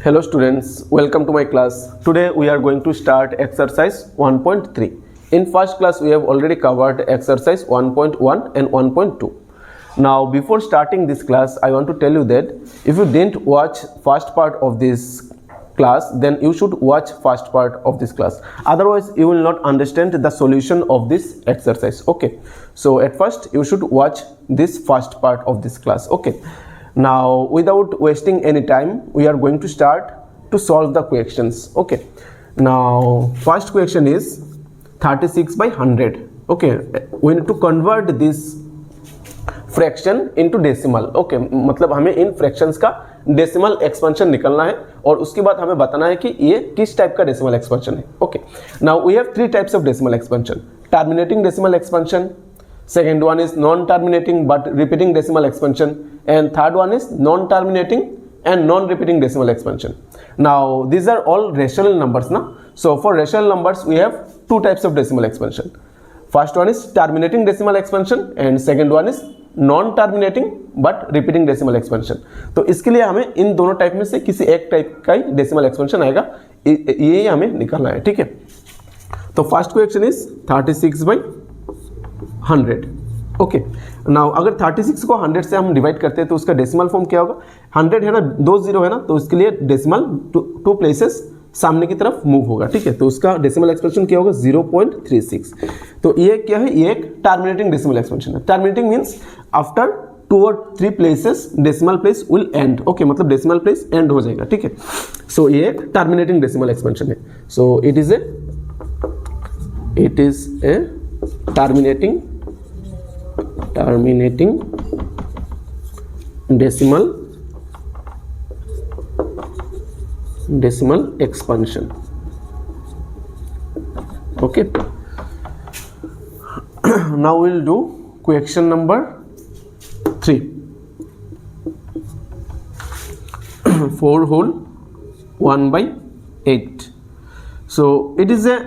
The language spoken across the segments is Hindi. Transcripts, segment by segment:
Hello students, welcome to my class. Today we are going to start exercise 1.3. In first class we have already covered exercise 1.1 and 1.2. Now before starting this class I want to tell you that if you didn't watch first part of this class then you should watch first part of this class. Otherwise you will not understand the solution of this exercise. Okay. So at first you should watch this first part of this class. Okay. Now without wasting any time we are going to start to solve the questions. Okay, now first question is 36 by 100. Okay, we need to convert this fraction into decimal. Okay, मतलब हमें इन fractions का decimal expansion निकलना है और उसके बाद हमें बताना है कि ये किस टाइप का decimal expansion है. Okay, now we have three types of decimal expansion: terminating decimal expansion, second one is non-terminating but repeating decimal expansion, and third one is non-terminating and non-repeating decimal expansion. Now these are all rational numbers na. So for rational numbers we have two types of decimal expansion. First one is terminating decimal expansion and second one is non-terminating but repeating decimal expansion. तो इसके लिए हमें इन दोनों टाइप में से किसी एक टाइप का ही decimal expansion आएगा, ये हमें निकालना है. ठीक है, तो first question is 36 by 100. Okay, now अगर 36 को 100 से हम डिवाइड करते हैं तो उसका डेसिमल फॉर्म क्या होगा? 100 है ना, 2 जीरो है ना, तो इसके लिए डेसिमल टू प्लेसेस सामने की तरफ मूव होगा. ठीक है, तो उसका डेसिमल एक्सपेंशन क्या होगा? 0.36. तो ये क्या है? ये एक टर्मिनेटिंग डेसिमल एक्सपेंशन है. Terminating means after 2 or 3 places decimal place will and. Okay, मतलब डेसिमल प्लेस एंड हो जाएगा. ठीक है, सो ये एक टर्मिनेटिंग डेसिमल एक्सपेंशन है. So it is a terminating decimal expansion. Okay, now we'll do question number 3. 4 whole 1 by 8. So it is a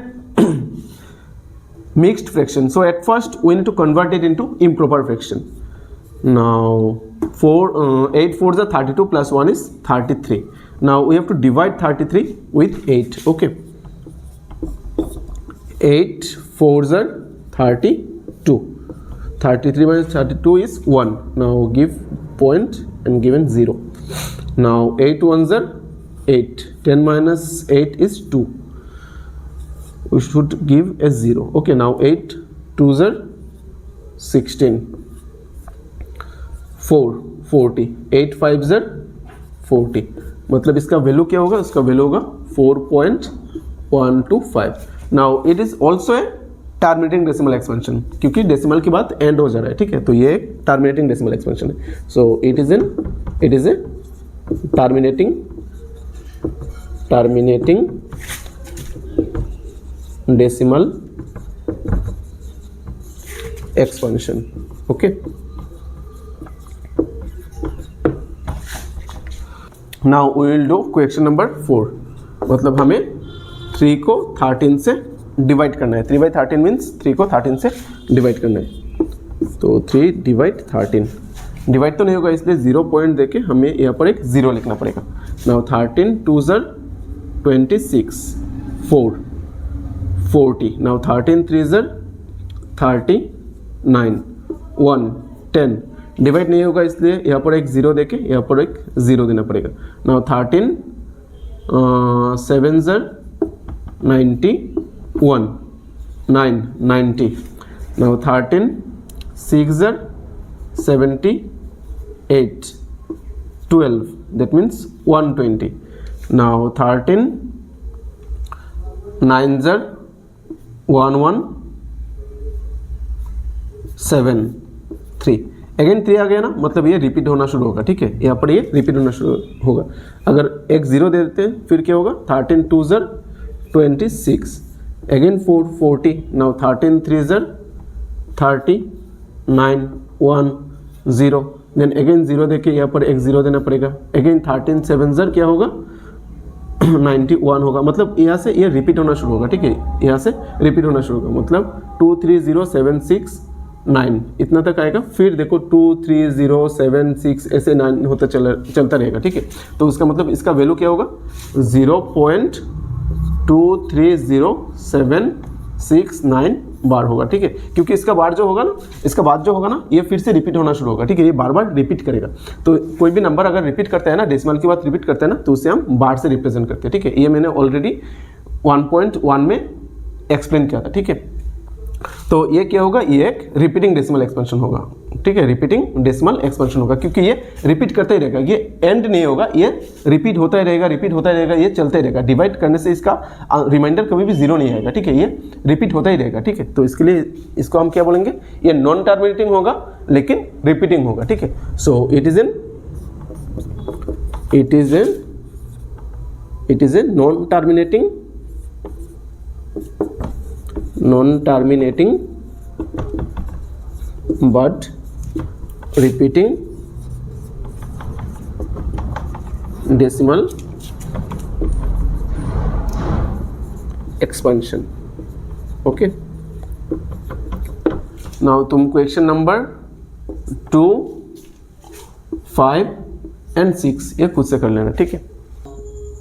mixed fraction. So at first we need to convert it into improper fraction. Now 8 4s are 32 plus 1 is 33. Now we have to divide 33 with 8. Okay, 8 4s are 32. 33 minus 32 is 1. Now give point and given 0. Now 8 1s are 8. 10 minus 8 is 2. We should give a 0. Okay, now 8 2s are 16. 4 40. 8 5s are 40. मतलब इसका वैल्यू क्या होगा? इसका वैल्यू होगा 4.125. Now it is also a terminating decimal expansion क्योंकि डेसिमल के बाद एंड हो जा रहा है. ठीक है, तो ये terminating decimal expansion है. So it is a terminating decimal expansion. Okay, now we will do question number 4. मतलब हमें 3 को 13 से डिवाइड करना है. 3 by 13 मीन्स 3 को 13 से डिवाइड करना है. तो 3 डिवाइड 13 डिवाइड तो नहीं होगा, इसलिए 0 पॉइंट देके हमें यहाँ पर एक 0 लिखना पड़ेगा. Now 13 2s are 26. 4 40. Now 13 3s are 39. 1 10 divide नहीं होगा, इसलिए यहाँ पर एक 0 देके यहाँ पर एक 0 देना पड़ेगा. Now 13 7s are 91. 9 90. Now 13 6s are 78. 12 that means 120. Now 13 9s are 1173. Again 3 आ गया ना, मतलब ये रिपीट होना शुरू होगा. ठीक है, यहाँ पर ये रिपीट होना शुरू होगा. अगर एक 0 दे देते हैं फिर क्या होगा? 13 2s are 26. Again 4 40. Now 13 3s are 39 1 0. Then again 0 देके यहाँ पर एक 0 देना पड़ेगा. अगेन 13 7s are क्या होगा? 91 होगा. मतलब यहाँ से ये रिपीट होना शुरू होगा. ठीक है, यहाँ से रिपीट होना शुरू होगा. मतलब 2 3 0 7 6 9 इतना तक आएगा। फिर देखो 2 3 0 7 6 ऐसे 9 होता चलता रहेगा, ठीक है। तो उसका मतलब इसका वैल्यू क्या होगा, 0.230769 बार होगा, ठीक है। क्योंकि इसका बार जो होगा ना, इसका बाद जो होगा ना, ये फिर से रिपीट होना शुरू होगा, ठीक है। ये बार बार रिपीट करेगा। तो कोई भी नंबर अगर रिपीट करता है ना, डेसिमल की बात रिपीट करता है ना, तो उसे हम बार से रिप्रेजेंट करते हैं, ठीक है। ये मैंने ऑलरेडी 1.1 में एक्सप्लेन किया था, ठीक है। तो ये क्या होगा, ये एक रिपीटिंग डेसिमल एक्सपेंशन होगा, ठीक है। रिपीटिंग डेसिमल एक्सपेंशन होगा क्योंकि ये रिपीट करता ही रहेगा, ये एंड नहीं होगा, ये रिपीट होता ही रहेगा, रिपीट होता ही रहेगा, ये चलता ही रहेगा। डिवाइड करने से इसका रिमाइंडर कभी भी जीरो नहीं आएगा, ठीक है। ये रिपीट होता ही रहेगा, ठीक है। तो इसके लिए इसको हम क्या बोलेंगे, ये नॉन टर्मिनेटिंग होगा लेकिन रिपीटिंग होगा, ठीक है। So it is a non terminating but repeating decimal expansion, okay। now तुम क्वेश्चन नंबर 2, 5 and 6 ये खुद से कर लेना, ठीक है।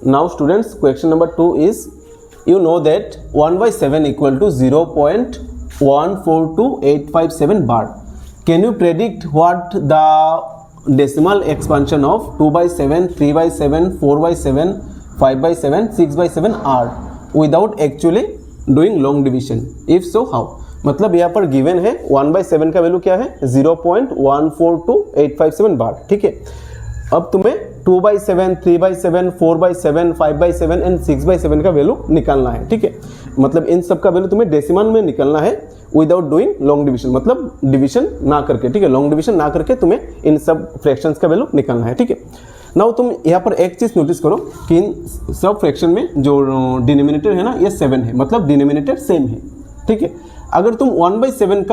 now students, question number 2 is, you know that 1/7 equal to 0.142857 bar. Can you predict what the decimal expansion of 2/7, 3/7, 4/7, 5/7, 6/7 are without actually doing long division? If so, how? मतलब यहाँ पर गिवन है 1/7 का वैल्यू क्या है, 0.142857 बार, ठीक है। अब तुम्हें 2/7, 3/7, 4/7, 5/7 एंड 6/7 का वैल्यू निकालना है, ठीक है। मतलब इन सब का वैल्यू तुम्हें डेसिमल में निकालना है विदाउट डूइंग लॉन्ग डिवीजन, मतलब डिवीजन ना करके, ठीक है। लॉन्ग डिवीजन ना करके तुम्हें इन सब फ्रैक्शंस का वैल्यू निकालना है, ठीक है। नाउ तुम यहाँ पर एक चीज़ नोटिस करो कि इन सब फ्रैक्शन में जो डिनोमिनेटर है ना, ये 7 है, मतलब डिनोमिनेटर सेम है, ठीक है। अगर तुम 1/7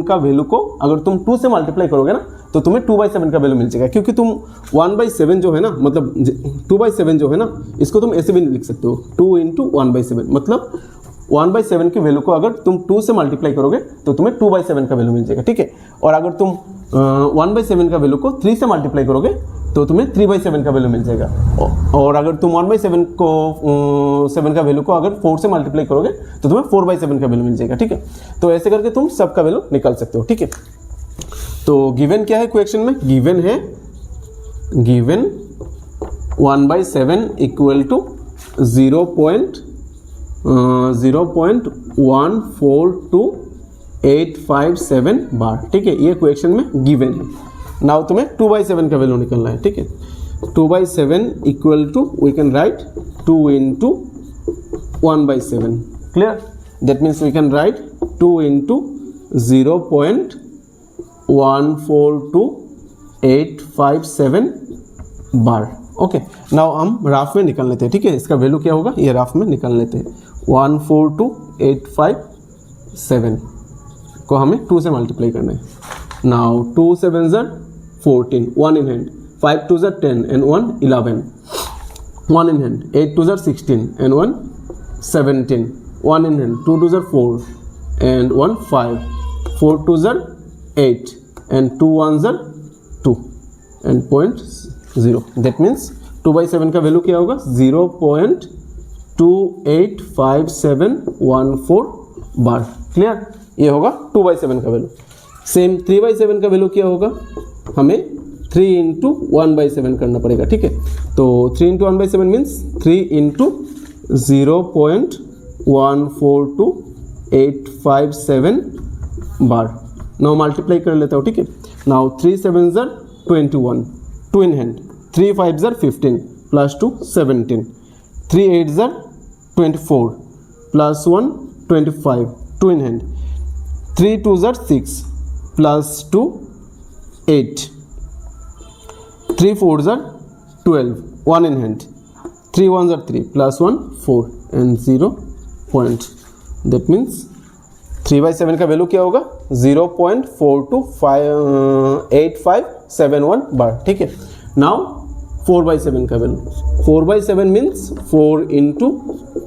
का वैल्यू को अगर तुम 2 से मल्टीप्लाई करोगे ना, तो तुम्हें 2/7 का वैल्यू मिल जाएगा। क्योंकि तुम 1/7 जो है ना, मतलब 2/7 जो है ना, इसको तुम ऐसे भी लिख सकते हो, 2 × 1/7, मतलब 1/7 की वैल्यू को अगर तुम 2 से मल्टीप्लाई करोगे तो तुम्हें 2/7 का वैल्यू मिल जाएगा, ठीक है। और अगर तुम 1/7 का वैल्यू को 3 से मल्टीप्लाई करोगे तो तुम्हें 3/7 का वैल्यू मिल जाएगा। और अगर तुम 1/7 को 7 का वैल्यू को अगर 4 से मल्टीप्लाई करोगे तो तुम्हें 4/7 का वैल्यू मिल जाएगा, ठीक है। तो ऐसे करके तुम सब का वैल्यू निकाल सकते हो, ठीक है। तो गिवन क्या है क्वेश्चन में, गिवन 1/7 इक्वल टू 0.142857 बार, ठीक है। ये क्वेश्चन में गिवन है। नाउ तुम्हें 2/7 का वैल्यू निकलना है, ठीक है। 2/7 equal to, we can write 2 × 1/7, clear. That means we can write 2 × 0.142857 bar, okay. Now हम राफ में निकाल लेते हैं, ठीक है। इसका वैल्यू क्या होगा, ये राफ में निकाल लेते हैं। 142857 को हमें 2 से मल्टीप्लाई करना है। नाउ 2 7 ज़र 14, 1 in hand, 5 2 ज़र 10 and 1 11, 1 in hand, 8 2 ज़र 16 and 1 17, 1 in hand, 2 2 ज़र 4 and 1 5, 4 2 ज़र 8 and 2 1 ज़र 2 and 0.0। दैट मीन्स 2/7 का वैल्यू क्या होगा, 0.285714 बार, क्लियर। ये होगा 2/7 का वैल्यू। सेम 3/7 का वैल्यू क्या होगा, हमें 3 × 1/7 करना पड़ेगा, ठीक है। तो 3 × 1/7 मीन्स 3 × 0.142857 बार। नाउ मल्टीप्लाई कर लेता हूँ, ठीक है। नाउ 3 7 ज़र 21, 2 in hand, 3 5 ज़र 15 प्लस 2 17, 3 8 ज़र 24 प्लस 1 25, 2 in hand, 3 2 ज़र 6 प्लस 2 8, 3 4 ज़र 12, 1 in hand, 3 1 ज़र 3 plus 1 4 and 0 point। That means 3/7 का वैल्यू क्या होगा, 0.428571 बार, ठीक है। नाउ 4/7 का वैल्यू, 4/7 मीन्स 4 ×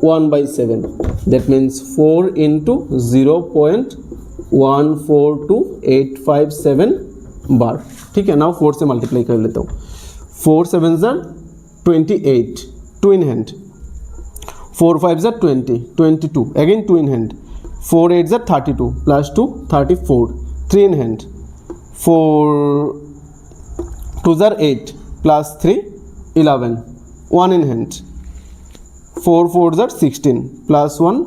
1/7, दैट मीन्स 4 × 0.142857 142,857 बार। ठीक है, नाउ 4 से मल्टीप्लाई कर लेता हूँ। 4 7 ज़र 28, 2 इन हैंड। 4 5 ज़र 20, 22, अगेन 2 इन हैंड। 4 8 ज़र 32, प्लस 2 34, 3 इन हैंड। 4 2 ज़र 8, plus 3 11, 1 in hand. 4 4 are 16, plus 1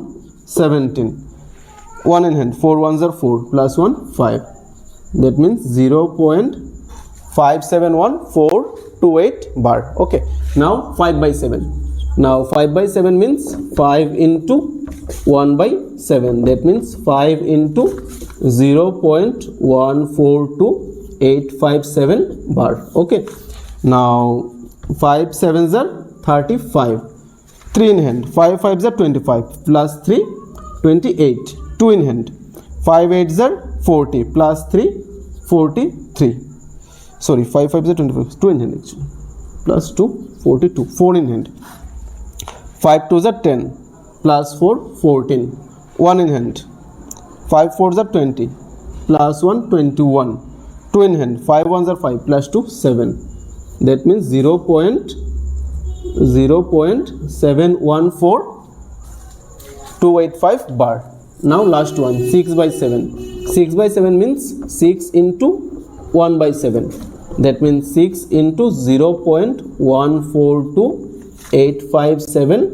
17, 1 in hand. 4 1s are 4, plus 1 5. That means 0.571428 bar. Okay, now 5 by 7. Now 5 by 7 means 5 into 1 by 7. That means 5 into 0.142857 bar. Okay, now 5 7s are 35, 3 in hand. 5 5s are 25, plus 3 28, 2 in hand. 5 8s are 40, plus 3 43. Sorry, 5 5s are 25, 2 in hand actually, plus 2 42, 4 in hand. 5 2s are 10, plus 4 14, 1 in hand. 5 4s are 20, plus 1 21, 2 in hand. 5 1s are 5, plus 2 7. That means 0.714285 bar. Now last one, 6 by 7. 6 by 7 means 6 into 1 by 7. That means 6 into 0.142857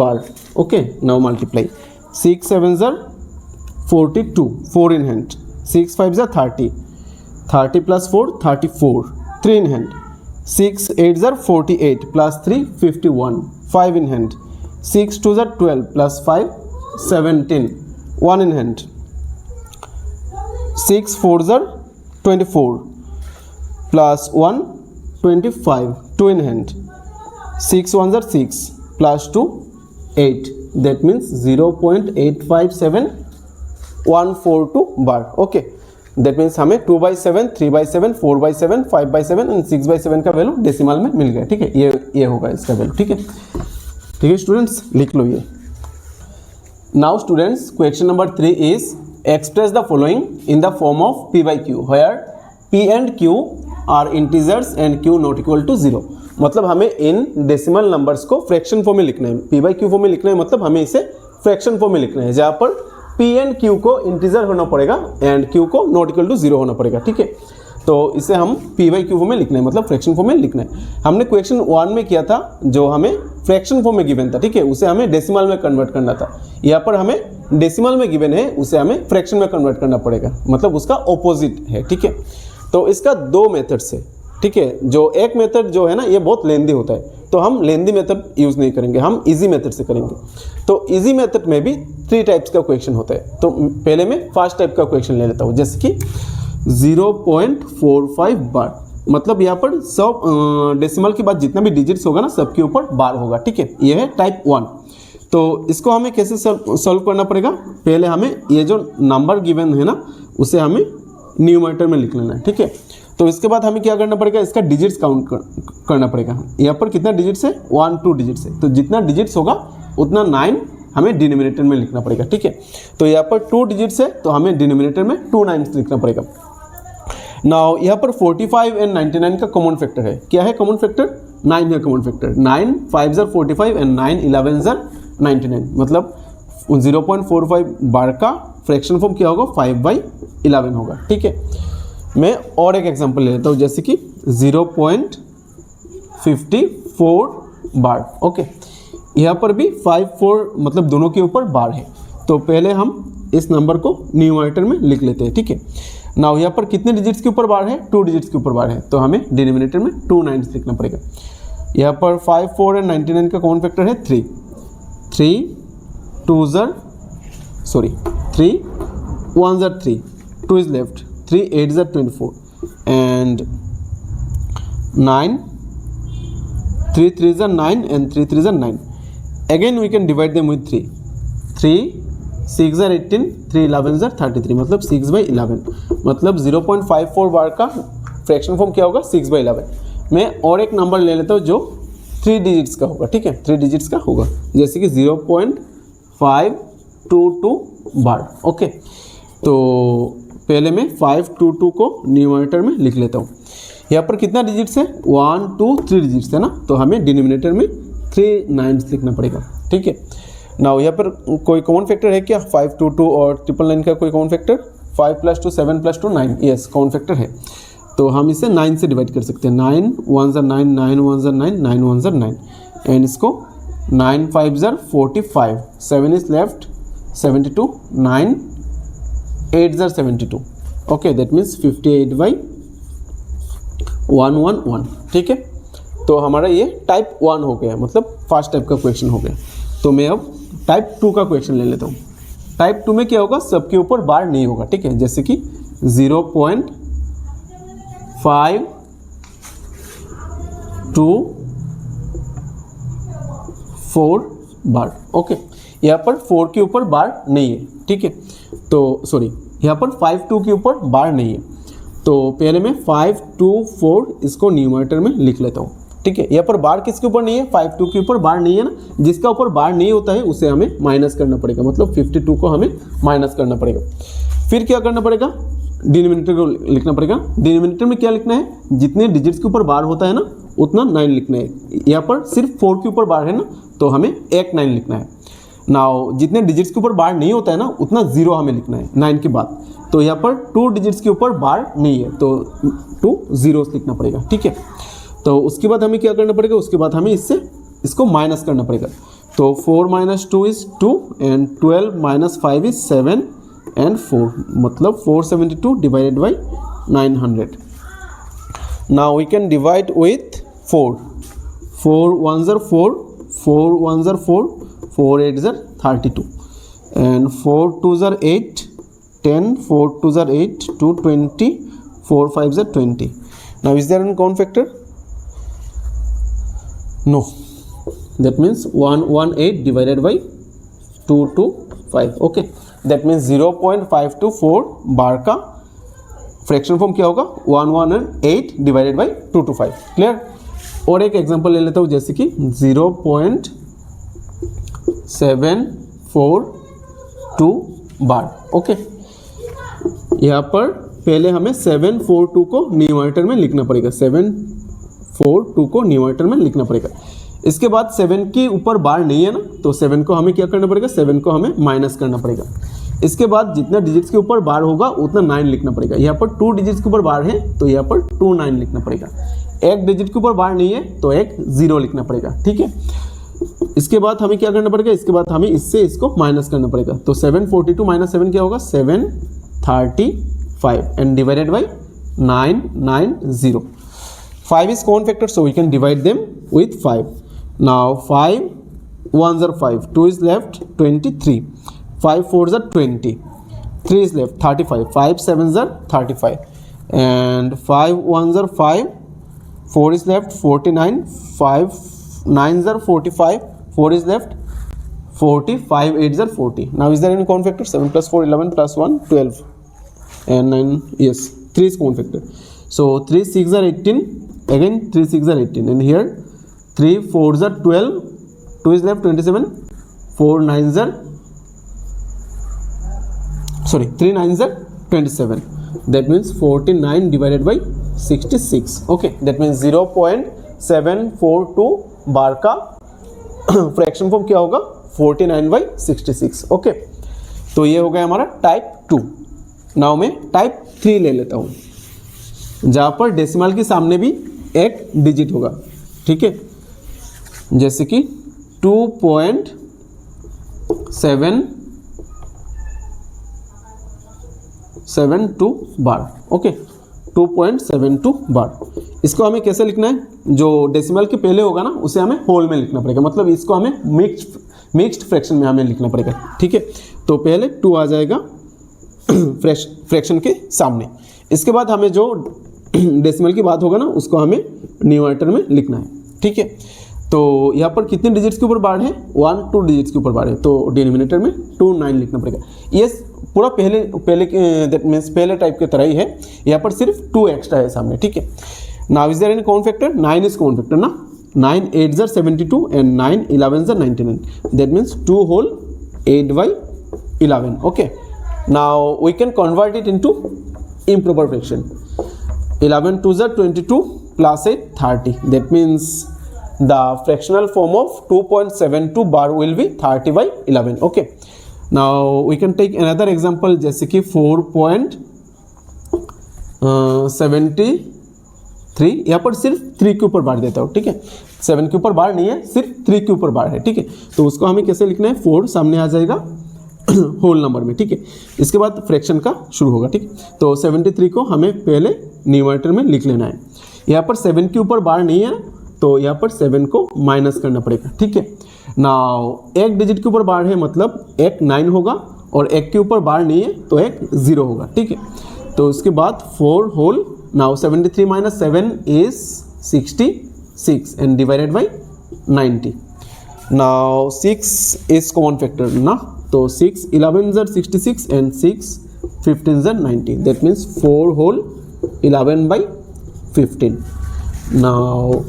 bar. Okay, now multiply. 6 7s are 42, 4 in hand. 6 5s are 30, 30 plus 4 34, 3 in hand. 6 8s are 48, plus 3 51, 5 in hand. 6 2s are 12, plus 5 17, 1 in hand. 6 4s are 24, plus 1 25, 2 in hand. 6 1s are 6, plus 2 8. That means 0.857142 bar. Okay, that means हमें 2 by 7, 3 by 7, 4 by 7, 5 by 7 and 6 by 7 का वैल्यू डेसिमल में मिल गया। ठीक है, ये होगा इसका वैल्यू। ठीक है स्टूडेंट्स, लिख लो ये। Now students, question number 3 is express the following in the form of P by Q where P and Q are integers and Q not equal to 0। मतलब हमें इन डेसिमल नंबर्स को फ्रैक्शन फॉर्म में लिखना है। P by Q फॉर्म में लिखना है, मतलब हमें इसे फ्रैक्शन फॉर्म में लिखना है, जहाँ पर P एंड Q को इंटीजर होना पड़ेगा एंड Q को नॉट इक्वल टू 0 होना पड़ेगा। ठीक है, तो इसे हम P by Q फॉर्म में लिखना है, मतलब फ्रैक्शन फॉर्म में लिखना है। हमने क्वेश्चन 1 में किया था, जो हमें फ्रैक्शन फॉर्म में गिवन था। ठीक है, उसे हमें डेसिमल में कन्वर्ट करना था। यहाँ पर हमें डेसिमल में गिवन है, उसे हमें फ्रैक्शन में कन्वर्ट करना पड़ेगा, मतलब उसका ऑपोजिट है। ठीक है, तो इसका 2 मेथड्स है। ठीक है, जो एक मेथड जो है ना, ये बहुत लेंदी होता है, तो हम लेंदी मेथड यूज़ नहीं करेंगे, हम इजी मेथड से करेंगे। तो इजी मेथड में भी 3 टाइप्स का क्वेश्चन होता है। तो पहले मैं फर्स्ट टाइप का क्वेश्चन ले लेता हूँ, जैसे कि 0.45 बार। मतलब यहाँ पर सब डेसिमल के बाद जितना भी डिजिट्स होगा ना, सबके ऊपर बार होगा। ठीक है, ये है टाइप 1। तो इसको हमें कैसे सॉल्व करना पड़ेगा? पहले हमें ये जो नंबर गिवन है ना, उसे हमें न्यूमरेटर में लिख लेना है। ठीक है, तो इसके बाद हमें क्या करना पड़ेगा? इसका डिजिट्स काउंट करना पड़ेगा। यहाँ पर कितना डिजिट्स है? 1 2 डिजिट्स है, तो जितना डिजिट्स होगा उतना 9 हमें डिनोमिनेटर में लिखना पड़ेगा। ठीक है, तो यहाँ पर 2 डिजिट्स है, तो हमें डिनोमिनेटर में 2 9s लिखना पड़ेगा। नाउ यहाँ पर 45 एंड 99 का कॉमन फैक्टर है। क्या है कॉमन फैक्टर? 9 है common factor. 9 5s are 45 and 9 11s are 99। मतलब 0.45 बार का फ्रैक्शन फॉर्म क्या होगा? 5/11 होगा। ठीक है, मैं और एक एग्जांपल ले लेता हूँ, जैसे कि 0.54 बार। ओके, यहाँ पर भी 5 4 मतलब दोनों के ऊपर बार है। तो पहले हम इस नंबर को न्यूमरेटर में लिख लेते हैं। ठीक है, नाउ यहाँ पर कितने डिजिट्स के ऊपर बार है? 2 डिजिट्स के ऊपर बार है, तो हमें डिनोमिनेटर में 2 9s लिखना पड़ेगा। यहाँ पर 5 4 एंड 99 का कॉमन फैक्टर है 3 3 1s are 3, 2 is left, 3 8s are 24 and 9 3 3s are 9 and 3 3s are 9. Again we can divide them with 3 6 are 18, 3 11s are 33, मतलब 6/11। मतलब 0.54 बार का फ्रैक्शन फॉर्म क्या होगा? 6/11। मैं और एक नंबर ले लेता हूँ जो 3 डिजिट्स का होगा। ठीक है, 3 डिजिट्स का होगा, जैसे कि 0.522 बार। ओके, तो पहले मैं 522 को न्यूमरेटर में लिख लेता हूँ। यहाँ पर कितना डिजिट्स है, 1 2 3 डिजिट्स है ना, तो हमें डिनोमिनेटर में 3 9 लिखना पड़ेगा। ठीक है, नाउ यहाँ पर कोई कॉमन फैक्टर है क्या, 522 और 999 का कोई common factor, 5 + 2 7 + 2 9, yes common factor है। तो हम इसे 9 से डिवाइड कर सकते हैं, 9 1 9 9 1 9 9 1 9, एंड इसको 9 5 45, 7 is left 72, 9 8 72, okay that means 58/111। ठीक है, तो हमारा ये टाइप 1 हो गया, मतलब फर्स्ट टाइप का क्वेश्चन हो गया। तो मैं अब टाइप 2 का क्वेश्चन ले लेता हूँ। टाइप 2 में क्या होगा, सबके ऊपर बार नहीं होगा। ठीक है, जैसे कि 0.524 बार, ओके। यहाँ पर 4 के ऊपर बार नहीं है। ठीक है, तो सॉरी यहाँ पर 52 के ऊपर बार नहीं है, तो पहले मैं 524 इसको न्यूमरेटर में लिख लेता हूँ। ठीक है, यहाँ पर बार किसके ऊपर नहीं है, 52 के ऊपर बार नहीं है ना, जिसका ऊपर बार नहीं होता है उसे हमें माइनस करना पड़ेगा, मतलब 52 को हमें माइनस करना पड़ेगा। फिर क्या करना पड़ेगा, डिनोमिनेटर को लिखना पड़ेगा। डिनोमिनेटर में क्या लिखना है, जितने डिजिट्स के ऊपर बार होता है ना उतना 9 लिखना है। यहाँ पर सिर्फ 4 के ऊपर बार है ना, तो हमें एक 9 लिखना है। नाउ जितने डिजिट्स के ऊपर बार नहीं होता है ना उतना 0 हमें लिखना है 9 के बाद। तो यहाँ पर 2 डिजिट्स के ऊपर बार नहीं है, तो 2 zeros लिखना पड़ेगा। ठीक है, तो उसके बाद हमें क्या करना पड़ेगा, उसके बाद हमें इसको माइनस करना पड़ेगा। तो 4 - 2 इज 2 एंड 12 - 5 इज 7 एंड 4, मतलब 472 divided by 900। Now we can divide with 4, 4 1s are 4, 4 1s are 4, 4 8s are 32, and 4 2s are 8, 10, 4 2s are 8, 2 20, 4 5s are 20. Now is there any common factor? No, that means 118 divided by 225, okay, that means 0.524 बार का फ्रैक्शन फॉर्म क्या होगा, 118 डिवाइडेड बाई 225। क्लियर, और एक एग्जांपल ले लेता हूँ, जैसे कि 0.742 बार, ओके। यहाँ पर पहले हमें 742 को न्यूमरेटर में लिखना पड़ेगा, 742 को न्यूमरेटर में लिखना पड़ेगा। इसके बाद 7 के ऊपर बार नहीं है ना, तो 7 को हमें क्या करना पड़ेगा, 7 को हमें माइनस करना पड़ेगा। इसके बाद जितना डिजिट्स के ऊपर बार होगा उतना 9 लिखना पड़ेगा। यहाँ पर 2 डिजिट्स के ऊपर बार है तो यहाँ पर 2 9 लिखना पड़ेगा। एक डिजिट के ऊपर बार नहीं है तो एक 0 लिखना पड़ेगा। ठीक है, इसके बाद हमें क्या करना पड़ेगा, इसके बाद हमें इससे इसको माइनस करना पड़ेगा। तो 742 - 7 क्या होगा, 735 and divided by 990। 5 is common factor, so we can divide them with 5. Now 5 1s are 5, 2 is left 23, 5 4s are 20, 3 is left 35, 5 7s are 35, and 5 1s are 5, 4 is left 49, 5 9s are 45, 4 is left 40, 5 8s are 40. Now is there any common factor, 7 + 4 11 + 1 12, and 9, yes 3 is common factor. So 3 6s are 18, again 3 6s are 18, and here 3 4s are 12, 2 is left 27, 4 9s are 3 9s are 27, that means 49 divided by 66, okay, that means 0.742 बार का फ्रैक्शन फॉर्म क्या होगा, 49/66, ओके। तो ये हो गया हमारा टाइप 2। नाउ मैं टाइप 3 ले लेता हूँ, जहाँ पर डेसिमल के सामने भी एक डिजिट होगा। ठीक है, जैसे कि 2.772 बार, ओके, 2.72 बार। इसको हमें कैसे लिखना है, जो डेसिमल के पहले होगा ना उसे हमें होल में लिखना पड़ेगा, मतलब इसको हमें मिक्स्ड फ्रैक्शन में हमें लिखना पड़ेगा। ठीक है, तो पहले 2 आ जाएगा फ्रैक्शन के सामने। इसके बाद हमें जो डेसिमल की बात होगा ना उसको हमें न्यूमरेटर में लिखना है। ठीक है, तो यहाँ पर कितने डिजिट्स के ऊपर बार है, 1 2 डिजिट्स के ऊपर बार है, तो डिनोमिनेटर में 2 9 लिखना पड़ेगा। ये पूरा पहले दैट मीन्स पहले टाइप की तरह ही है, यहाँ पर सिर्फ 2 एक्स्ट्रा है सामने। ठीक है, now is there any common factor, 9 is common factor ना, 9 8s are 72 and 9 11s are 99, that means 2 whole 8/11, okay, Now we can convert it into improper fraction. 11 2s are 22 plus 8 30. That means the fractional form of 2.72 bar will be 30 by 11. Okay. Now we can take another example जैसे कि 4.73. यहाँ पर सिर्फ 3 के ऊपर बार देता हूँ, ठीक है, 7 के ऊपर बार नहीं है, सिर्फ 3 के ऊपर बार है, ठीक है। तो उसको हमें कैसे लिखना है, 4 सामने आ जाएगा होल नंबर में, ठीक है। इसके बाद फ्रैक्शन का शुरू होगा, ठीक। तो 73 को हमें पहले न्यूमरेटर में लिख लेना है। यहाँ पर 7 के ऊपर बार नहीं है तो यहाँ पर 7 को माइनस करना पड़ेगा, ठीक है। नाउ एक डिजिट के ऊपर बार है मतलब एक 9 होगा और एक के ऊपर बार नहीं है तो एक 0 होगा, ठीक है। तो उसके बाद 4 whole, now 73 minus 7 is 66 and divided by 90. Now 6 is common factor ना, तो 6 11s are 66 and 6 15s are 90. That means 4 whole 11 by 15. Now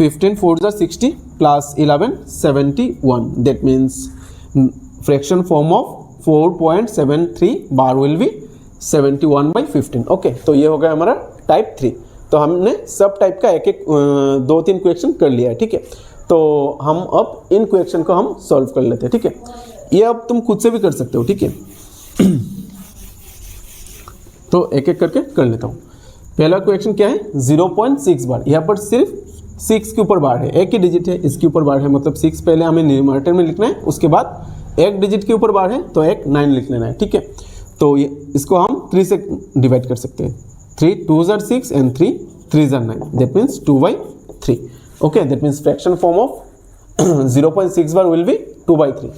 15 4s are 60 plus 11 71. That means fraction form of 4.73 bar will be 71 by 15. Okay, तो ये हो गया हमारा टाइप 3। तो हमने सब टाइप का एक एक 2-3 क्वेश्चन कर लिया है, ठीक है। तो हम अब इन क्वेश्चन को हम सॉल्व कर लेते हैं, ठीक है। ये अब तुम खुद से भी कर सकते हो, ठीक है। तो एक एक करके कर लेता हूँ। पहला क्वेश्चन क्या है, 0.6 बार। यहाँ पर सिर्फ 6 के ऊपर बार है, एक ही डिजिट है, इसके ऊपर बार है मतलब 6 पहले हमें न्यूमरेटर में लिखना है, उसके बाद एक डिजिट के ऊपर बार है तो एक 9 लिख लेना है, ठीक है। तो ये इसको हम 3 से डिवाइड कर सकते हैं। 3 2s are 6 and 3 3s are 9. That means 2 by 3. Okay, that means fraction form of 0.6 bar will be 2 by 3.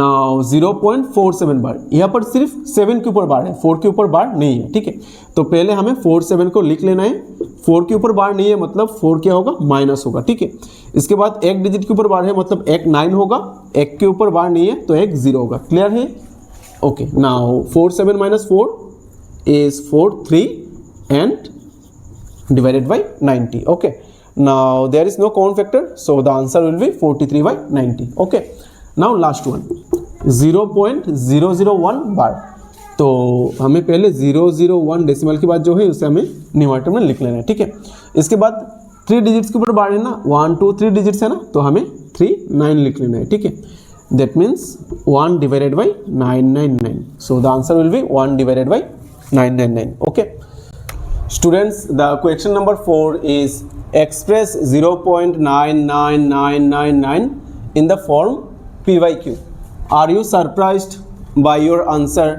Now 0.47 बार, यहाँ पर सिर्फ 7 के ऊपर बार है, 4 के ऊपर बार नहीं है, ठीक है। तो पहले हमें 47 को लिख लेना है। 4 के ऊपर बार नहीं है मतलब 4 क्या होगा, माइनस होगा, ठीक है। इसके बाद एक डिजिट के ऊपर बार है मतलब एक 9 होगा, एक के ऊपर बार नहीं है तो एक 0 होगा। क्लियर है? Okay, now 47 minus 4 is 43 and divided by 90. Okay, now there is no common factor, so the answer will be 43 by 90. Okay, now last one 0.001 bar. तो हमें पहले 001 डेसिमल के बाद जो है उसे हमें न्यूमरेटर में लिख लेना है, ठीक है। इसके बाद 3 डिजिट्स के ऊपर बार है ना, 1 2 3 डिजिट्स है ना, तो हमें 3 9 लिख लेना है, ठीक है। That means 1 divided by 999. So the answer will be 1 divided by 999. Okay. Students, the question number 4 is express 0.99999 in the form P by Q. Are you surprised by your answer?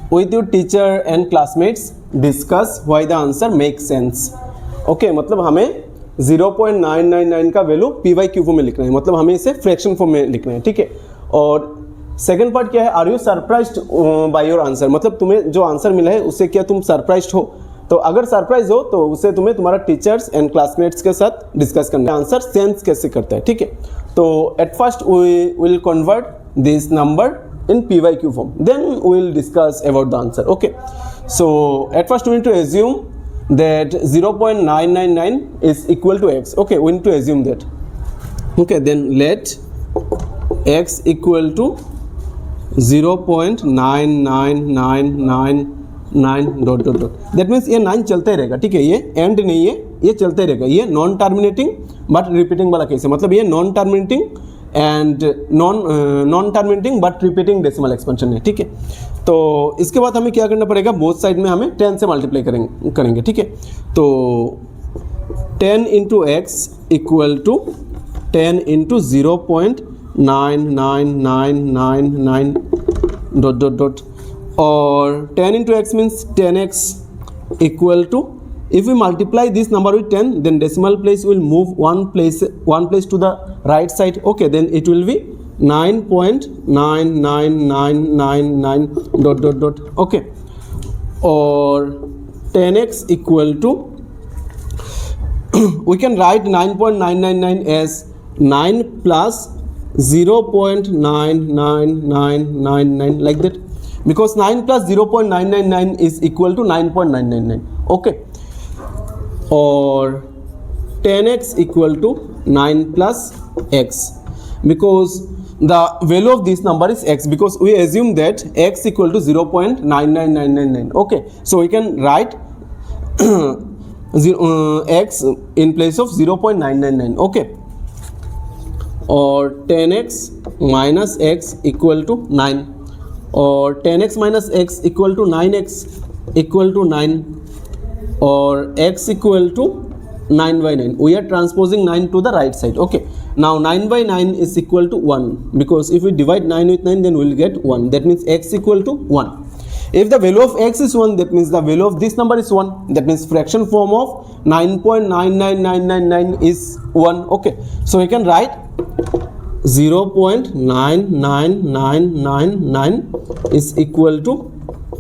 With your teacher and classmates, discuss why the answer makes sense. Okay, मतलब हमें 0.999 का value P Y Q form में लिखना है, मतलब हमें इसे फ्रैक्शन फॉर्म में लिखना है, ठीक है। और सेकंड पार्ट क्या है, are you surprised by your answer, मतलब तुम्हें जो आंसर मिला है उससे क्या तुम सरप्राइज्ड हो। तो अगर सरप्राइज हो तो उसे तुम्हें तुम्हारा टीचर्स एंड क्लासमेट्स के साथ डिस्कस करना है आंसर सेंस कैसे करता है, ठीक है। तो at first we will convert this number in PYQ form, then we will discuss about the answer. Okay, so at first we need to assume that 0.999 is equal to x. Okay, we need to assume that. Okay, then let x equal to 0.99999 dot dot dot. That means ये 9 चलते रहेगा, ठीक है, ये एंड नहीं है, ये चलते रहेगा। ये नॉन टर्मिनेटिंग बट रिपीटिंग वाला केस है, मतलब ये non terminating and non terminating but repeating decimal expansion है, ठीक है। तो इसके बाद हमें क्या करना पड़ेगा, बोथ साइड में हमें 10 से मल्टीप्लाई करेंगे, ठीक है। तो 10 into x equal to 10 into 0.99999 dot dot dot, और 10 into x means 10x equal to, if we multiply this number with 10, then decimal place will move one place to the right side. Okay, then it will be 9.99999 dot dot dot. Okay, or 10x equal to we can write 9.999 as 9 plus 0.99999 like that, because 9 plus 0.999 is equal to 9.999. Okay, or 10x equal to 9 plus x, because the value of this number is x because we assume that x equal to 0.99999. Okay, so we can write x in place of 0.999. Okay, or 10x minus x equal to 9, or 10x minus x equal to 9x equal to 9, or x equal to 9 by 9. We are transposing 9 to the right side. Okay, now 9 by 9 is equal to 1 because if we divide 9 with 9 then we will get 1. That means x equal to 1. If the value of x is 1, that means the value of this number is 1. That means fraction form of 9.99999 is 1. Okay, so we can write 0.99999 is equal to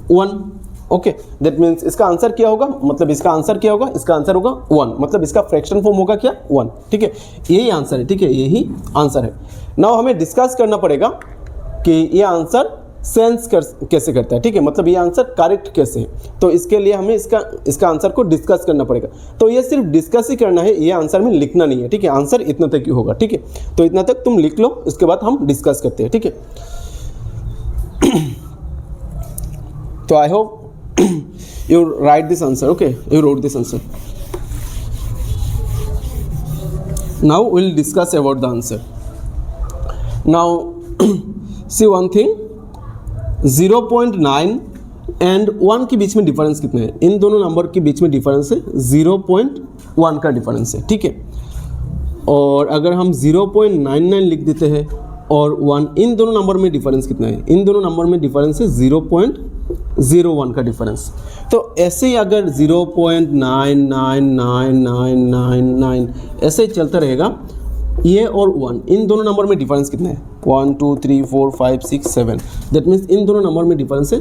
1. Okay, that means इसका आंसर क्या होगा, मतलब इसका आंसर क्या होगा, इसका आंसर होगा 1, मतलब इसका फ्रैक्शन फॉर्म होगा क्या 1. ठीक है, यही आंसर है. ठीक है, यही आंसर है. नाउ हमें डिस्कस करना पड़ेगा कि ये आंसर सेंस कैसे करता है. ठीक है, मतलब ये आंसर करेक्ट कैसे है. तो इसके लिए हमें इसका आंसर को डिस्कस करना पड़ेगा. तो ये सिर्फ डिस्कस ही करना है, ये आंसर में लिखना नहीं है. ठीक है, आंसर इतना तक ही होगा. ठीक है, तो इतना तक तुम लिख लो, उसके बाद हम डिस्कस करते हैं. ठीक है, तो I hope you write this answer. Okay, you wrote this answer. Now we'll discuss about the answer. Now see one thing, 0.9 and 1 के बीच में डिफरेंस कितना है. इन दोनों नंबर के बीच में डिफरेंस है 0.1 का डिफरेंस है. ठीक है, और अगर हम 0.99 लिख देते हैं और 1, इन दोनों नंबर में डिफरेंस कितना है, इन दोनों नंबर में डिफरेंस है 0.01 का डिफरेंस. तो ऐसे ही अगर 0.999999 ऐसे ही चलता रहेगा, ये और 1, इन दोनों नंबर में डिफरेंस कितना है 1 2 3 4 5 6 7. दैट मीन्स इन दोनों नंबर में डिफरेंस है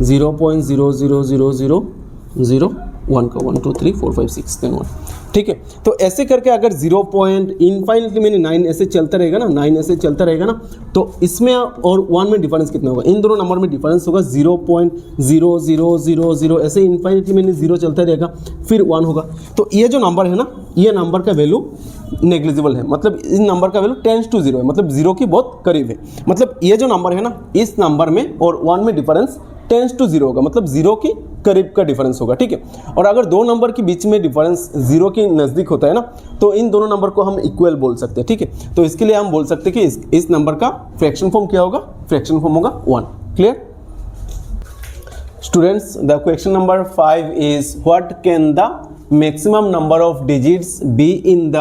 0.0000001 का 1 2 3 4 5 6 10 1. ठीक है, तो ऐसे करके अगर 0.9 ऐसे चलता रहेगा ना, 9 ऐसे चलता रहेगा ना, तो इसमें और 1 में डिफरेंस कितना होगा, इन दोनों नंबर में डिफरेंस होगा 0.0000. ऐसे इनफाइनिटी में 0 चलता रहेगा, फिर 1 होगा. तो ये जो नंबर है ना, ये नंबर का वैल्यू नेग्लिजिबल है, मतलब इस नंबर का वैल्यू टेंड्स टू 0 है, मतलब 0 की बहुत करीब है. मतलब ये जो नंबर है ना, इस नंबर में और 1 में डिफरेंस टेंड्स टू 0 होगा, मतलब 0 की करीब का डिफरेंस होगा. ठीक है, और अगर दो नंबर के बीच में डिफरेंस 0 के नज़दीक होता है ना, तो इन दोनों नंबर को हम इक्वल बोल सकते हैं. ठीक है, तो इसके लिए हम बोल सकते हैं कि इस नंबर का फ्रैक्शन फॉर्म क्या होगा, फ्रैक्शन फॉर्म होगा 1. Clear students, the question number 5 is what can the maximum number of digits be in the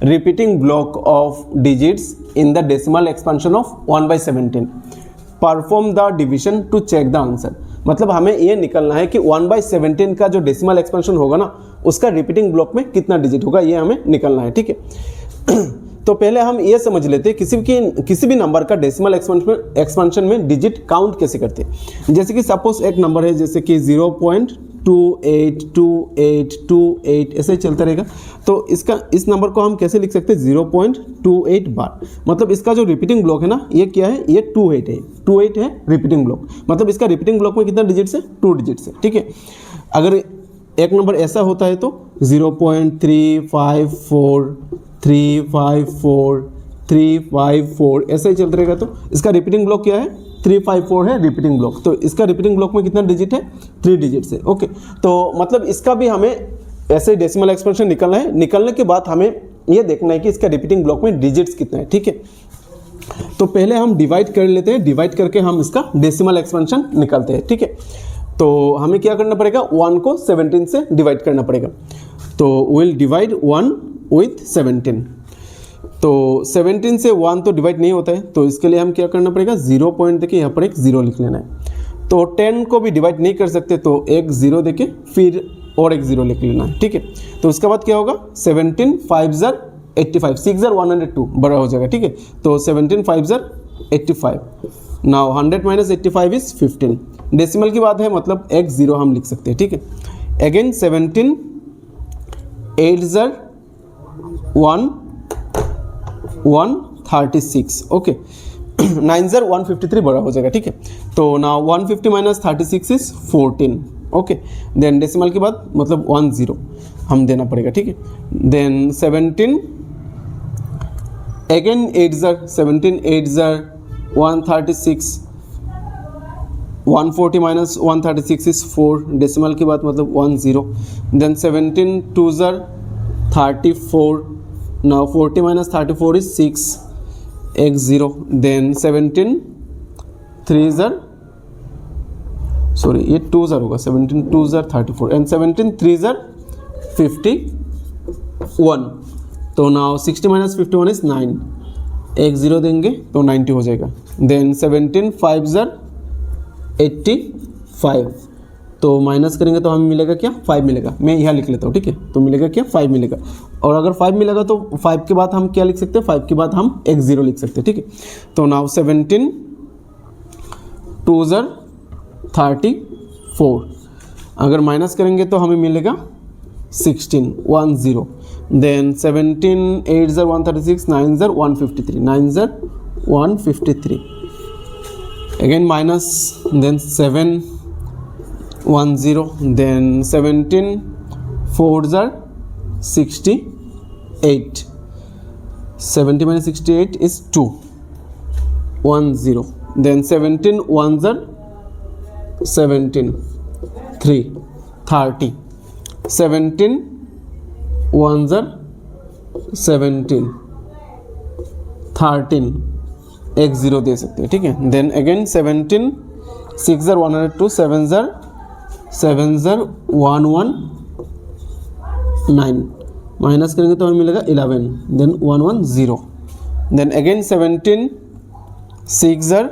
repeating block of digits in the decimal expansion of 1/17. Perform the division to check the answer. मतलब हमें ये निकलना है कि 1/17 का जो डेसिमल एक्सपेंशन होगा ना, उसका रिपीटिंग ब्लॉक में कितना डिजिट होगा, ये हमें निकलना है. ठीक है, तो पहले हम ये समझ लेते हैं किसी भी नंबर का डेसिमल एक्सपेंशन में डिजिट काउंट कैसे करते हैं. जैसे कि सपोज एक नंबर है जैसे कि 0.282828 ऐसे चलता रहेगा, तो इस नंबर को हम कैसे लिख सकते हैं 0.28 बार. मतलब इसका जो रिपीटिंग ब्लॉक है ना, ये क्या है, ये 28 है रिपीटिंग ब्लॉक. मतलब इसका रिपीटिंग ब्लॉक में कितना डिजिट्स है, 2 डिजिट्स है. ठीक है, अगर एक नंबर ऐसा होता है तो 0.354 ऐसा ही चलता रहेगा. तो इसका रिपीटिंग ब्लॉक क्या है, 354 है रिपीटिंग ब्लॉक. तो इसका रिपीटिंग ब्लॉक में कितना डिजिट है, 3 डिजिट्स है. ओके, तो मतलब इसका भी हमें ऐसे डेसिमल एक्सपेंशन निकलना है. निकलने के बाद हमें ये देखना है कि इसका रिपीटिंग ब्लॉक में डिजिट्स कितना है. ठीक है, तो पहले हम डिवाइड कर लेते हैं, डिवाइड करके हम इसका डेसिमल एक्सपेंशन निकालते हैं. ठीक है, तो हमें क्या करना पड़ेगा, 1 को 17 से डिवाइड करना पड़ेगा. तो विल डिवाइड 1 विथ 17. तो 17 से 1 तो डिवाइड नहीं होता है, तो इसके लिए हम क्या करना पड़ेगा, 0 पॉइंट देके यहाँ पर एक 0 लिख लेना है. तो 10 को भी डिवाइड नहीं कर सकते, तो एक 0 देके फिर और एक 0 लिख लेना है. ठीक है, तो उसके बाद क्या होगा, 17 5 ज़र 85, 6 ज़र 102 बड़ा हो जाएगा. ठीक है, तो 17 5 ज़र 85. Now 100 minus 85 is 15. डेसिमल की बात है, मतलब एक 0 हम लिख सकते हैं. ठीक है, अगेन 17 8 ज़र 136. ओके, 9 ज़र 153 बड़ा हो जाएगा. ठीक है, तो now 150 minus 36 is 14. Okay, then decimal के बाद मतलब 10 हम देना पड़ेगा. ठीक है, देन 17 अगेन 8 ज़र 17 8 ज़र 136, 140 माइनस 136 इज 4, डेसिमल की बात मतलब 10. देन 17 2 ज़र 34, नाउ 40 माइनस 34 इज 6, एक 0. देन 17 3 ज़र, सॉरी ये 2 ज़र होगा, 17 2 ज़र 34 एंड 17 3 ज़र 51. तो नाउ 60 माइनस 51 इज 9, एक 0 देंगे तो 90 हो जाएगा. देन 17 5 ज़र 85, तो माइनस करेंगे तो हमें मिलेगा क्या, 5 मिलेगा. मैं यहाँ लिख लेता हूँ, ठीक है. तो मिलेगा क्या, 5 मिलेगा. और अगर 5 मिलेगा तो 5 के बाद हम क्या लिख सकते हैं, 5 के बाद हम एक 0 लिख सकते हैं, ठीक है. तो नाउ 17 2 ज़र 34, अगर माइनस करेंगे तो हमें मिलेगा 16 10. देन 17 8 ज़र 136, 9 ज़र 153, 9 ज़र 153. again minus, then 7 10, then 17 4s are 68, 70 minus 68 is 2 10, then 17 1s are 17 3 30, 17 1s are 17 13, एक 0 दे सकते हैं, ठीक है. देन अगेन 17 6 ज़र 102, 7 ज़र 119, माइनस करेंगे तो हमें मिलेगा 11, देन 110. देन अगेन 17 6 ज़र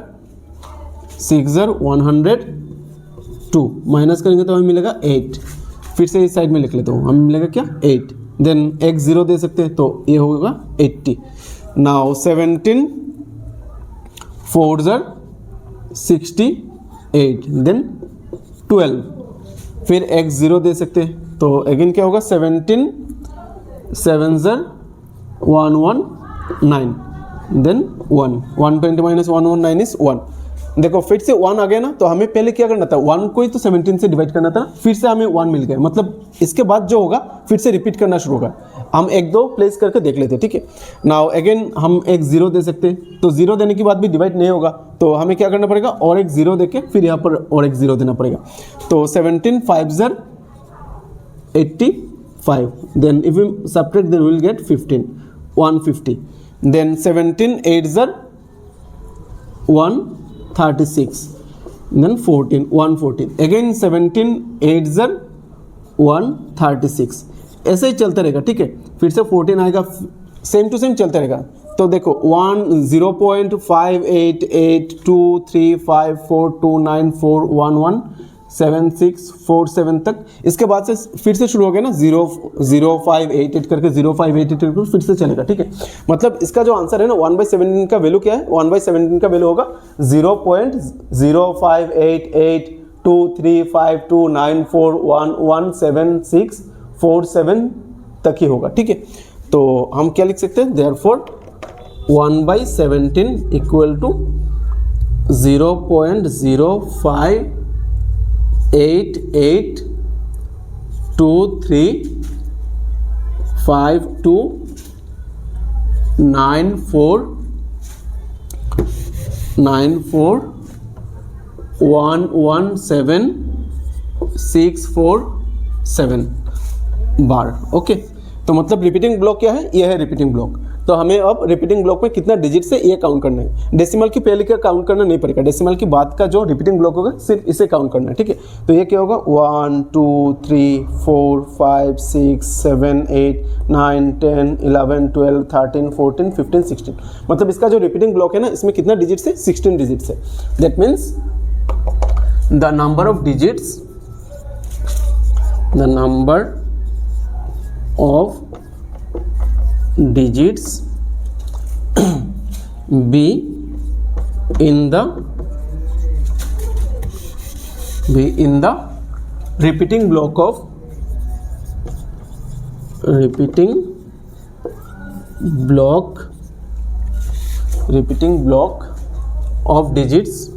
102, माइनस करेंगे तो हमें मिलेगा 8. फिर से इस साइड में लिख लेता हूँ, हमें मिलेगा क्या 8. देन एक 0 दे सकते हैं तो ये होगा 80. नाउ 17 4 ज़र 68, देन 12, फिर एक 0 दे सकते हैं तो अगेन क्या होगा 17 7 ज़र 119, देन 1 120 माइनस 119 इज 1. देखो फिर से 1 आ गया ना, तो हमें पहले क्या करना था, 1 को ही तो 17 से डिवाइड करना था, फिर से हमें 1 मिल गया. मतलब इसके बाद जो होगा फिर से रिपीट करना शुरू होगा. हम एक दो प्लेस करके देख लेते हैं, ठीक है. नाउ अगेन हम एक 0 दे सकते हैं, तो 0 देने के बाद भी डिवाइड नहीं होगा, तो हमें क्या करना पड़ेगा, और एक 0 देके फिर यहाँ पर और एक 0 देना पड़ेगा. तो 17 5 ज़र 85, then if we subtract then we will get 15 150. Then 17 8 ज़र 136, then 14 114, again 17 8 ज़र 136, ऐसे ही चलता रहेगा, ठीक है. फिर से 14 आएगा, सेम टू सेम चलता रहेगा. तो देखो 0.5882345429411764 तक. इसके बाद से फिर से शुरू हो गया ना 0.0588 करके 0.588 करके फिर से चलेगा, ठीक है. मतलब इसका जो आंसर है ना 1/17 का वैल्यू क्या है, 1/17 का वैल्यू होगा 0.0588235294117647 तक ही होगा, ठीक है. तो हम क्या लिख सकते हैं, therefore 1/17 equal to 0.0588239411767 bar. Okay, तो मतलब रिपीटिंग ब्लॉक क्या है, ये है रिपीटिंग ब्लॉक. तो हमें अब रिपीटिंग ब्लॉक में कितना डिजिट से ये काउंट करना है. डेसिमल की पहले का काउंट करना नहीं पड़ेगा, डेसिमल की बाद का जो रिपीटिंग ब्लॉक होगा सिर्फ इसे काउंट करना है, ठीक है. तो ये क्या होगा 1 2 3 4 5 6 7 8 9 10 11 12 13 14 15 16. मतलब इसका जो रिपीटिंग ब्लॉक है ना, इसमें कितना डिजिट से, 16 डिजिट से. That means the number of digits, the number of digits be in the repeating block of digits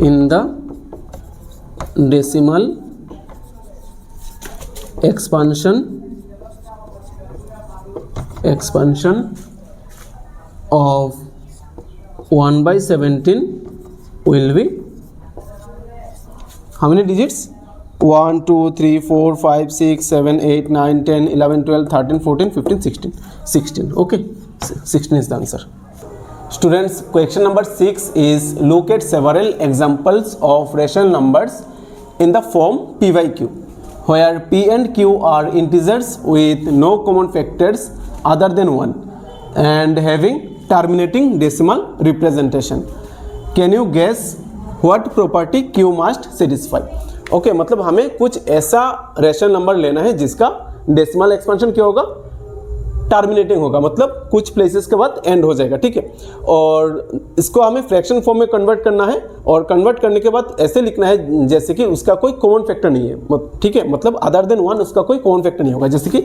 in the decimal expansion expansion of 1/17 will be how many digits? 1 2 3 4 5 6 7 8 9 10 11 12 13 14 15 16. Okay, 16 is the answer. Students, question number 6 is look at several examples of rational numbers in the form p by q, where p and q are integers with no common factors other than 1 and having terminating decimal representation. Can you guess what property q must satisfy? Okay, मतलब हमें कुछ ऐसा रेशनल नंबर लेना है जिसका डेसिमल एक्सपेंशन क्या होगा? टर्मिनेटिंग होगा, मतलब कुछ प्लेसेस के बाद एंड हो जाएगा, ठीक है। और इसको हमें फ्रैक्शन फॉर्म में कन्वर्ट करना है, और कन्वर्ट करने के बाद ऐसे लिखना है जैसे कि उसका कोई कॉमन फैक्टर नहीं है, ठीक है, मतलब अदर देन 1 उसका कोई कॉमन फैक्टर नहीं होगा। जैसे कि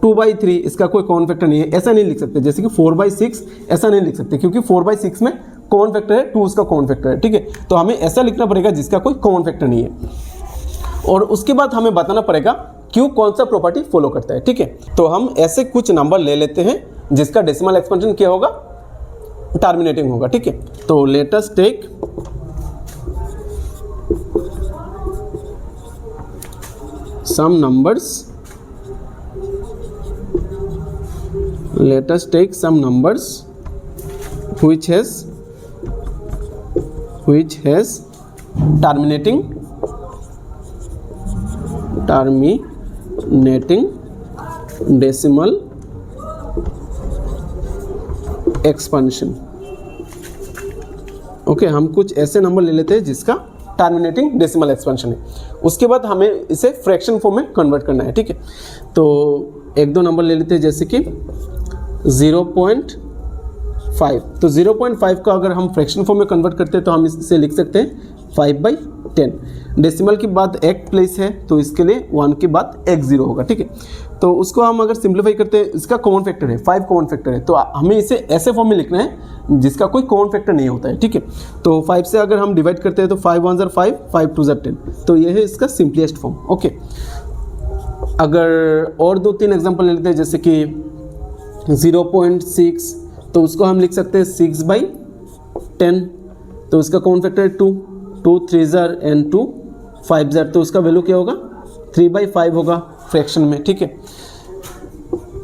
2/3 इसका कोई कॉमन फैक्टर नहीं है, ऐसा नहीं लिख सकते। जैसे कि 4/6 ऐसा नहीं लिख सकते, क्योंकि 4/6 में कॉमन फैक्टर है, 2 उसका कॉमन फैक्टर है, ठीक है। तो हमें ऐसा लिखना पड़ेगा जिसका कोई कॉमन फैक्टर नहीं है, और उसके बाद हमें बताना पड़ेगा क्यू कौन सा प्रॉपर्टी फॉलो करता है, ठीक है। तो हम ऐसे कुछ नंबर ले लेते हैं जिसका डेसिमल एक्सपेंशन क्या होगा? टर्मिनेटिंग होगा, ठीक है। तो let us take some numbers, let us take some numbers which has terminating decimal expansion. Okay, हम कुछ ऐसे नंबर ले लेते हैं जिसका टर्मिनेटिंग डेसिमल एक्सपेंशन है। उसके बाद हमें इसे फ्रैक्शन फॉर्म में कन्वर्ट करना है, ठीक है। तो एक दो नंबर ले लेते हैं, जैसे कि 0.5। तो 0.5 का अगर हम फ्रैक्शन फॉर्म में कन्वर्ट करते हैं तो हम इसे लिख सकते हैं 5/10। डेसिमल के बाद एक प्लेस है तो इसके लिए 1 के बाद एक 0 होगा, ठीक है। तो उसको हम अगर सिंप्लीफाई करते हैं, इसका कॉमन फैक्टर है 5, कॉमन फैक्टर है, तो हमें इसे ऐसे फॉर्म में लिखना है जिसका कोई कॉमन फैक्टर नहीं होता है, ठीक है। तो 5 से अगर हम डिवाइड करते हैं तो 5 1 5, 5 2 10, तो ये है इसका सिंपलेस्ट फॉर्म, ओके। अगर और 2-3 एग्जाम्पल ले लेते हैं, जैसे कि 0.6, तो उसको हम लिख सकते हैं 6/10, तो उसका कॉमन फैक्टर है 2 3 एंड 2 5, तो उसका वैल्यू क्या होगा? 3/5 होगा फ्रैक्शन में, ठीक है।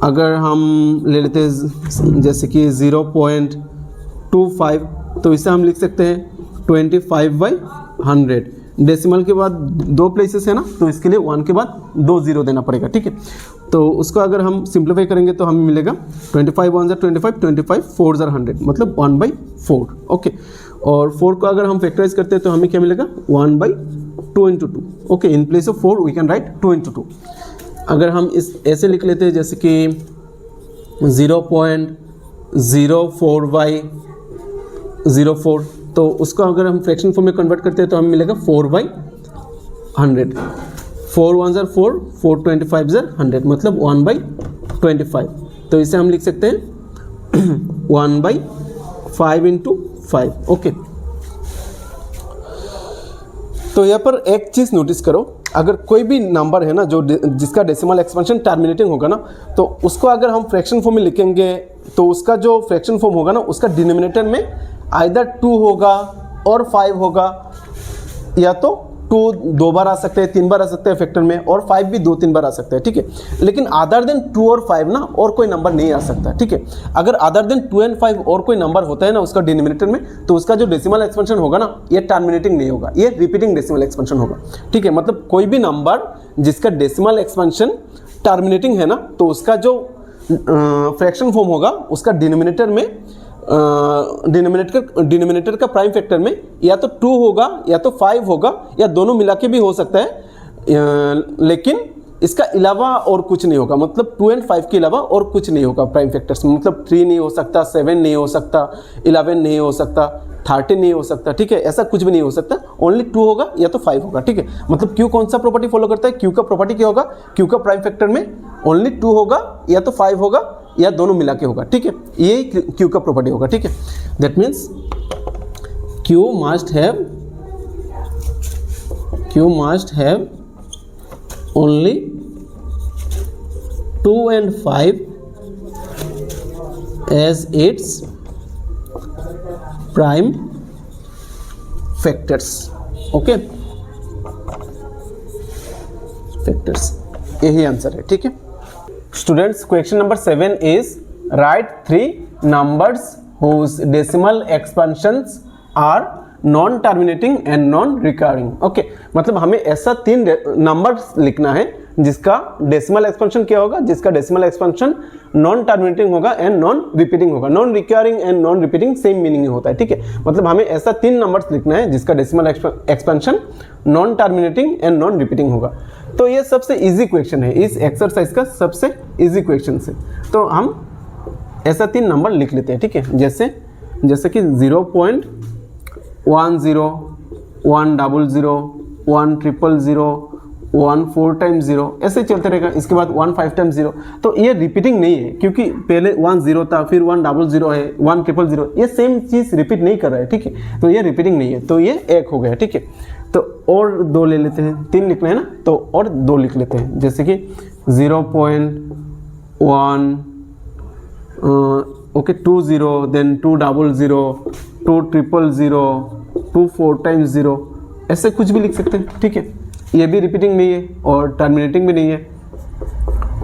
अगर हम ले लेते हैं जैसे कि 0.25, तो इसे हम लिख सकते हैं 25/100। डेसिमल के बाद 2 प्लेसेस है ना, तो इसके लिए 1 के बाद 2 0 देना पड़ेगा, ठीक है। तो उसको अगर हम सिंप्लीफाई करेंगे तो हमें मिलेगा 25 1 25, 25 4 100, मतलब 1/4, ओके। और 4 को अगर हम फैक्टराइज करते हैं तो हमें क्या मिलेगा? 1/2 × 2, okay. In place of 4 we can write 2 × 2। अगर हम इस ऐसे लिख लेते हैं, जैसे कि 0.04/04, तो उसको अगर हम फ्रैक्शन फॉर्म में कन्वर्ट करते हैं तो हमें मिलेगा 4/100। 4 1 4, 4 25 100, मतलब 1/25। तो इसे हम लिख सकते हैं 1/5 × 5, ओके। तो यहाँ पर एक चीज़ नोटिस करो, अगर कोई भी नंबर है ना जो जिसका डेसिमल एक्सपेंशन टर्मिनेटिंग होगा ना, तो उसको अगर हम फ्रैक्शन फॉर्म में लिखेंगे तो उसका जो फ्रैक्शन फॉर्म होगा ना, उसका डिनोमिनेटर में आइदर 2 होगा और 5 होगा, या तो 2 2 बार आ सकते हैं, 3 बार आ सकते हैं फैक्टर में, और 5 भी 2-3 बार आ सकते हैं, ठीक है। लेकिन अदर देन 2 और 5 ना और कोई नंबर नहीं आ सकता, ठीक है। अगर अदर देन 2 and 5 और कोई नंबर होता है ना उसका डिनोमिनेटर में, तो उसका जो डेसिमल एक्सपेंशन होगा ना, ये टर्मिनेटिंग नहीं होगा, ये रिपीटिंग डेसिमल एक्सपेंशन होगा, ठीक है। मतलब कोई भी नंबर जिसका डेसिमल एक्सपेंशन टर्मिनेटिंग है ना, तो उसका जो फ्रैक्शन फॉर्म होगा उसका डिनोमिनेटर में डिनोमिनेटर का प्राइम फैक्टर में या तो 2 होगा या तो 5 होगा, या दोनों मिला के भी हो सकता है, लेकिन इसका अलावा और कुछ नहीं होगा। मतलब 2 and 5 के अलावा और कुछ नहीं होगा प्राइम फैक्टर्स में। मतलब 3 नहीं हो सकता, 7 नहीं हो सकता, 11 नहीं हो सकता, 13 नहीं हो सकता, ठीक है। ऐसा कुछ भी नहीं हो सकता, ओनली 2 होगा या तो 5 होगा, ठीक है। मतलब क्यू कौन सा प्रॉपर्टी फॉलो करता है? क्यू का प्रॉपर्टी क्या होगा? क्यू का प्राइम फैक्टर में ओनली 2 होगा या तो 5 होगा या दोनों मिला के होगा, ठीक है। ये क्यू का प्रॉपर्टी होगा, ठीक है। That means Q must have only 2 and 5 as its prime factors. Okay, factors, यही आंसर है, ठीक है students. Question number 7 is right 3 numbers whose decimal expansions are non terminating and non recurring. Okay, मतलब हमें ऐसा 3 नंबर्स लिखना है जिसका डेसिमल एक्सपेंशन क्या होगा, जिसका डेसिमल एक्सपेंशन नॉन टर्मिनेटिंग होगा एंड नॉन रिपीटिंग होगा। Non recurring and non repeating same meaning होता है, ठीक है। मतलब हमें ऐसा 3 नंबर्स लिखना है जिसका decimal expansion non terminating and non repeating होगा। तो ये सबसे इजी क्वेश्चन है, इस एक्सरसाइज का सबसे इजी क्वेश्चन है। तो हम ऐसा 3 नंबर लिख लेते हैं, ठीक है। जैसे कि 0.10, 100, 100, 100, 1 4 टाइम्स 0, ऐसे चलते रहेगा। इसके बाद 1 5 टाइम्स 0। तो ये रिपीटिंग नहीं है क्योंकि पहले 1 0 था, फिर 100 है, 1 000, ये सेम चीज़ रिपीट नहीं कर रहा है, ठीक है। तो ये रिपीटिंग नहीं है, तो ये 1 हो गया, ठीक है। तो और 2 ले लेते हैं, 3 लिखना है ना, तो और 2 लिख लेते हैं। जैसे कि 0.1 ओके 20, देन 200, 200, 2 4 टाइम्स 0, ऐसे कुछ भी लिख सकते हैं, ठीक है। ये भी रिपीटिंग नहीं है और टर्मिनेटिंग भी नहीं है।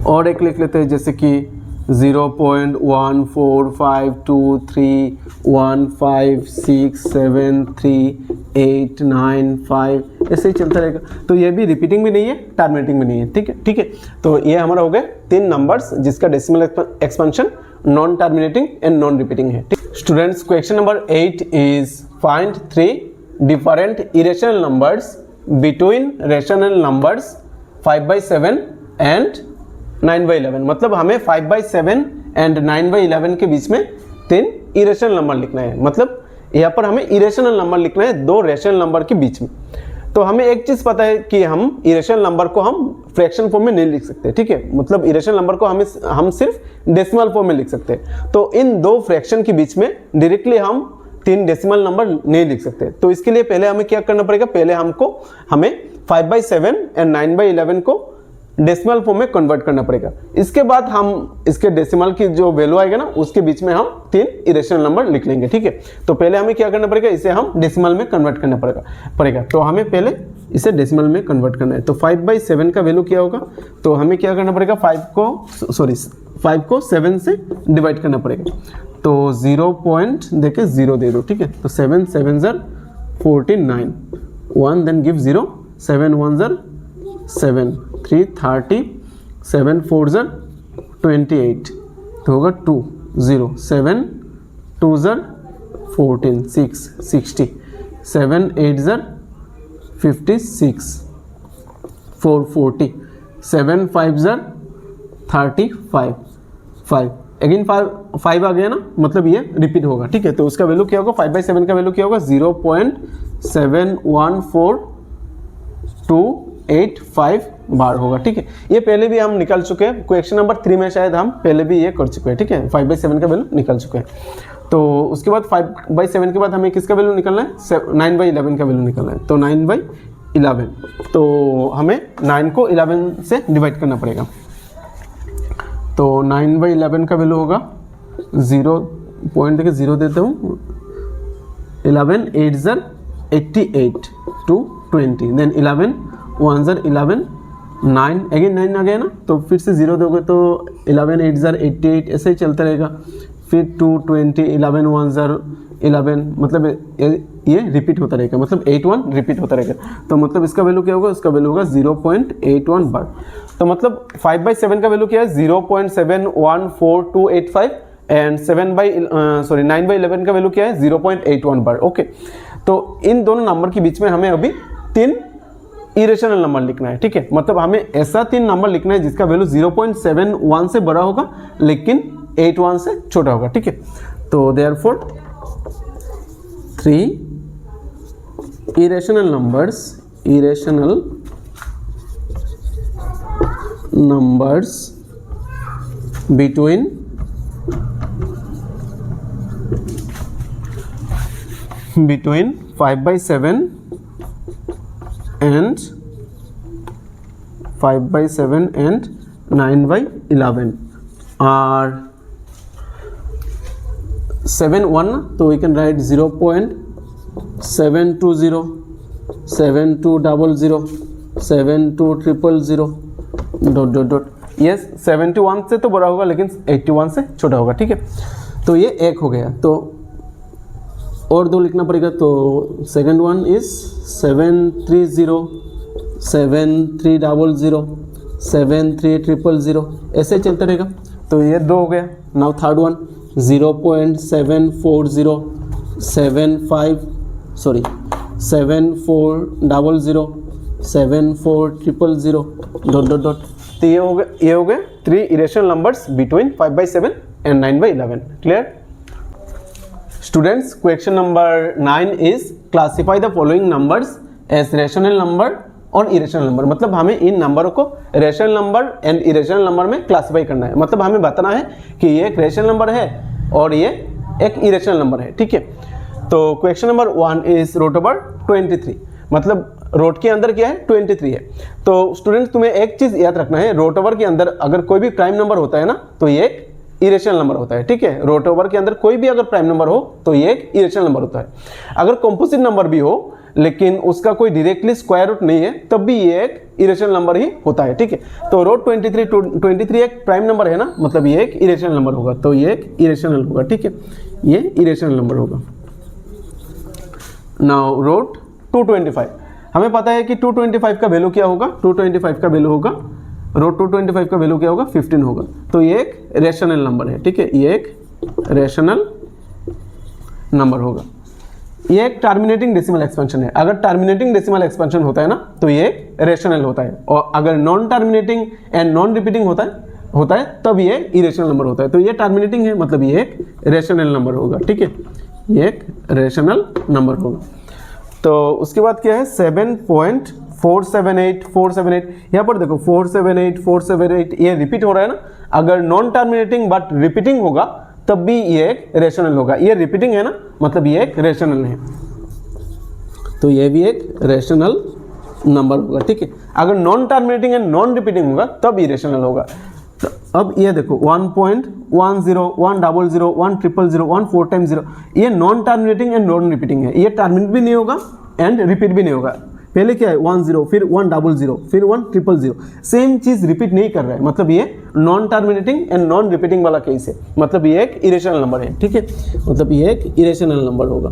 और एक लिख लेते हैं जैसे कि 0.1452315673895, ऐसे ही चलता रहेगा। तो ये भी रिपीटिंग भी नहीं है, टर्मिनेटिंग भी नहीं है, ठीक है, ठीक है। तो ये हमारा हो गया 3 नंबर्स जिसका decimal expansion non terminating and non repeating है। Students, question number 8 is find 3 different irrational numbers between rational numbers 5/7 and 9/11। मतलब हमें 5/7 एंड 9/11 के बीच में 3 इरेशनल नंबर लिखना है। मतलब यहाँ पर हमें इरेशनल नंबर लिखना है 2 रेशनल नंबर के बीच में। तो हमें एक चीज़ पता है कि हम इरेशनल नंबर को हम फ्रैक्शन फॉर्म में नहीं लिख सकते, ठीक है। मतलब इरेशनल नंबर को हम सिर्फ डेसिमल फॉर्म में लिख सकते हैं। तो इन 2 फ्रैक्शन के बीच में डायरेक्टली हम 3 डेसिमल नंबर नहीं लिख सकते। तो इसके लिए पहले हमें क्या करना पड़ेगा, पहले हमें 5/7 एंड 9/11 को डेसिमल फॉर्म में कन्वर्ट करना पड़ेगा। इसके बाद हम इसके डेसिमल की जो वैल्यू आएगा ना, उसके बीच में हम 3 इरेशनल नंबर लिख लेंगे, ठीक है। तो पहले हमें क्या करना पड़ेगा, इसे हम डेसिमल में कन्वर्ट करना पड़ेगा। तो हमें पहले इसे डेसिमल में कन्वर्ट करना है। तो 5/7 का वैल्यू क्या होगा, तो हमें क्या करना पड़ेगा, 5 को 7 से डिवाइड करना पड़ेगा। तो 0.0 दे दो, ठीक है। तो 7 7 49, 1 देन गिव 0, 7 1 7, 3 30, 7 4 28, तो होगा 2 0, 7 2 14, 6 60, 7 8 56, 4 40, 7 5 35, 5 अगेन 5 आ गया ना, मतलब ये रिपीट होगा, ठीक है। तो उसका वैल्यू क्या होगा, 5/7 का वैल्यू क्या होगा, 0.714285 बार होगा, ठीक है। ये पहले भी हम निकल चुके हैं, क्वेश्चन नंबर 3 में शायद हम पहले भी ये कर चुके हैं, ठीक है। 5/7 का वैल्यू निकल चुके हैं। तो उसके बाद 5/7 के बाद हमें किसका वैल्यू निकलना है, 9/11 का वैल्यू निकलना है। तो 9/11, तो हमें 9 को 11 से डिवाइड करना पड़ेगा। तो 9/11 का वैल्यू होगा 0 देता हूँ, 11 8 88 to 20, देन 11 1 11 9, अगेन 9 आ गया ना, तो फिर से 0 दोगे तो 11 8 88, ऐसे ही चलता रहेगा। फिर 2 20, 11 1 11, मतलब ये रिपीट होता रहेगा, मतलब 81 रिपीट होता रहेगा। तो मतलब इसका वैल्यू क्या होगा, इसका वैल्यू होगा 0.81 बार। तो मतलब 5/7 का वैल्यू क्या है, 0.714285 एंड 9/11 का वैल्यू क्या है, 0.81 बार। ओके, तो इन दोनों नंबर के बीच में हमें अभी 3 इरेशनल नंबर लिखना है, ठीक है। मतलब हमें ऐसा 3 नंबर लिखना है जिसका वैल्यू 0.71 से बड़ा होगा लेकिन 81 से छोटा होगा, ठीक है। तो therefore 3 irrational numbers between 5/7 and 9/11 are 7 1 ना, तो we can write 0.720 7200 7200 dot dot dot. Yes 71 से तो बड़ा होगा लेकिन 81 से छोटा होगा, ठीक है। तो ये एक हो गया, तो और दो लिखना पड़ेगा। तो सेकंड वन इज 730 7300 73000 ऐसे चलता रहेगा। तो ये दो हो गया। Now third one 0.740 7400 74000 dot dot dot. तो ये हो गए 3 irrational numbers between 5/7 and 9/11। Clear students? Question number 9 is classify the following numbers as rational number और इरेशनल नंबर। मतलब हमें इन नंबरों को rational number and irrational number में क्लासिफाई करना है। मतलब हमें बताना है कि ये एक रेशनल नंबर है और ये एक इरेशनल नंबर है, ठीक है। तो question number 1 is root over 23। मतलब रोट के अंदर क्या है 23 है। तो स्टूडेंट्स तुम्हें एक चीज याद रखना है, रोट ओवर के अंदर अगर कोई भी प्राइम नंबर होता है ना तो ये एक इरेशनल नंबर होता है, ठीक है। रोट ओवर के अंदर कोई भी अगर प्राइम नंबर हो तो ये एक इरेशनल नंबर होता है। अगर कंपोजिट नंबर भी हो लेकिन उसका कोई डायरेक्टली स्क्वायर रूट नहीं है तब भी ये एक इरेशनल नंबर ही होता है, ठीक है। तो रोट 23 एक प्राइम नंबर है ना, मतलब ये एक इरेशनल नंबर होगा। तो ये एक इरेशनल होगा, ठीक है, ये इरेशनल नंबर होगा। नाउ रोट 225, हमें पता है कि 225 का वैल्यू क्या होगा। 225 का वैल्यू होगा, रोट 225 का वैल्यू क्या होगा 15 होगा। तो ये एक रेशनल नंबर है, ठीक है, ये एक रेशनल नंबर होगा। ये एक टर्मिनेटिंग डेसिमल एक्सपेंशन है। अगर टर्मिनेटिंग डेसिमल एक्सपेंशन होता है ना तो ये रेशनल होता है, और अगर non terminating and non repeating होता है तब ये इरेशनल नंबर होता है। तो ये टर्मिनेटिंग है, मतलब ये एक रेशनल नंबर होगा, ठीक है, ये एक रेशनल नंबर होगा। तो उसके बाद क्या है 7.478 यहाँ पर देखो 478 ये रिपीट हो रहा है ना। अगर नॉन टर्मिनेटिंग बट रिपीटिंग होगा तब भी ये एक रेशनल होगा। ये रिपीटिंग है ना, मतलब ये एक रेशनल है, तो ये भी एक रेशनल नंबर होगा, ठीक है। अगर non terminating and non repeating होगा तब ये रेशनल होगा। तो अब ये देखो 1.10 100 100 100 1 4 टाइम 0 ये non terminating and non repeating है। ये टर्मिनेट भी नहीं होगा एंड रिपीट भी नहीं होगा। पहले क्या है 10 फिर 100 फिर 100 सेम चीज रिपीट नहीं कर रहा है, मतलब ये non terminating and non repeating वाला केस है, मतलब ये एक इरेशनल नंबर है, ठीक है, मतलब ये एक इरेशनल नंबर होगा।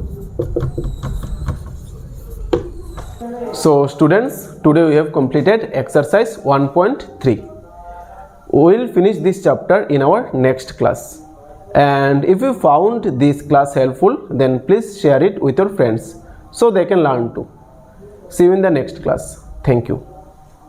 So students, today we have completed exercise 1.3. We will finish this chapter in our next class. And if you found this class helpful, then please share it with your friends so they can learn too. See you in the next class. Thank you.